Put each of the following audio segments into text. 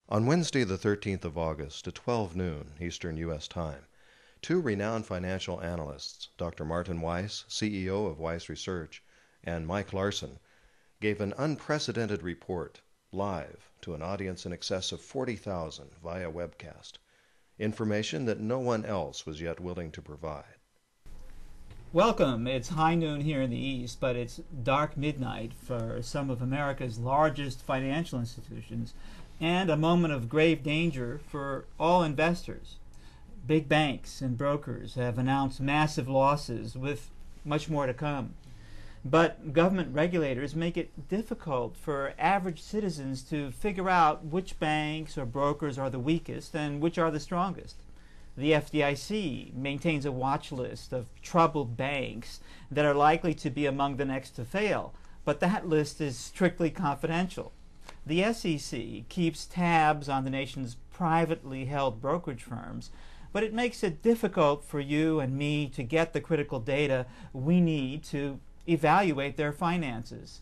On Wednesday, the 13th of August, at 12 noon Eastern U.S. time, two renowned financial analysts, Dr. Martin Weiss, CEO of Weiss Research, and Mike Larson, gave an unprecedented report live to an audience in excess of 40,000 via webcast, information that no one else was yet willing to provide. Welcome. It's high noon here in the East, but it's dark midnight for some of America's largest financial institutions, and a moment of grave danger for all investors. Big banks and brokers have announced massive losses, with much more to come. But government regulators make it difficult for average citizens to figure out which banks or brokers are the weakest and which are the strongest. The FDIC maintains a watch list of troubled banks that are likely to be among the next to fail, but that list is strictly confidential. The SEC keeps tabs on the nation's privately held brokerage firms, but it makes it difficult for you and me to get the critical data we need to evaluate their finances.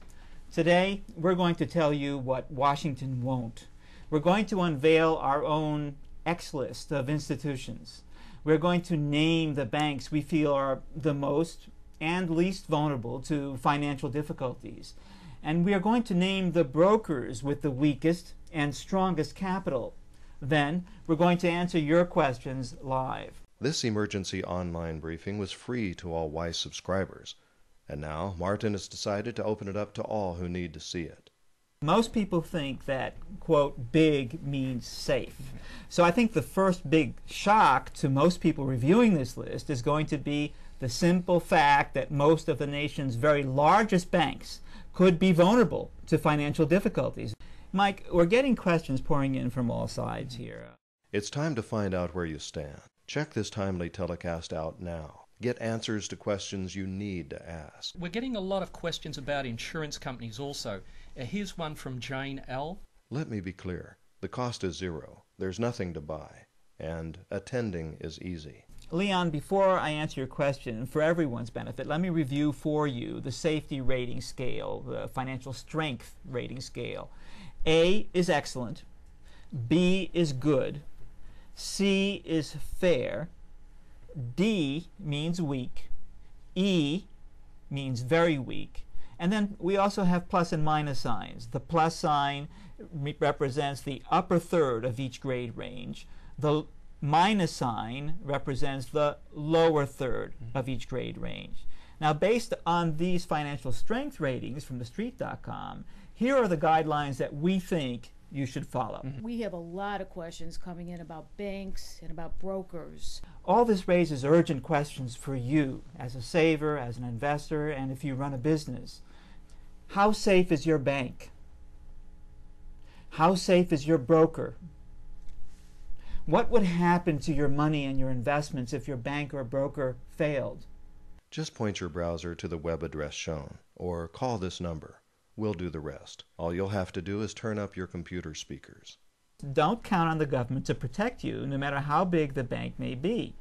Today, we're going to tell you what Washington won't. We're going to unveil our own X list of institutions. We're going to name the banks we feel are the most and least vulnerable to financial difficulties. And we are going to name the brokers with the weakest and strongest capital. Then, we're going to answer your questions live. This emergency online briefing was free to all Weiss subscribers, and now Martin has decided to open it up to all who need to see it. Most people think that, quote, big means safe. So I think the first big shock to most people reviewing this list is going to be the simple fact that most of the nation's very largest banks could be vulnerable to financial difficulties. Mike, we're getting questions pouring in from all sides here. It's time to find out where you stand. Check this timely telecast out now. Get answers to questions you need to ask. We're getting a lot of questions about insurance companies also. Here's one from Jane L. Let me be clear. The cost is zero. There's nothing to buy. And attending is easy. Leon, before I answer your question, for everyone's benefit, let me review for you the safety rating scale, the financial strength rating scale. A is excellent, B is good, C is fair, D means weak, E means very weak, and then we also have plus and minus signs. The plus sign represents the upper third of each grade range. The minus sign represents the lower third of each grade range. Now, based on these financial strength ratings from TheStreet.com, here are the guidelines that we think you should follow. We have a lot of questions coming in about banks and about brokers. All this raises urgent questions for you as a saver, as an investor, and if you run a business. How safe is your bank? How safe is your broker? What would happen to your money and your investments if your bank or broker failed? Just point your browser to the web address shown, or call this number. We'll do the rest. All you'll have to do is turn up your computer speakers. Don't count on the government to protect you, no matter how big the bank may be.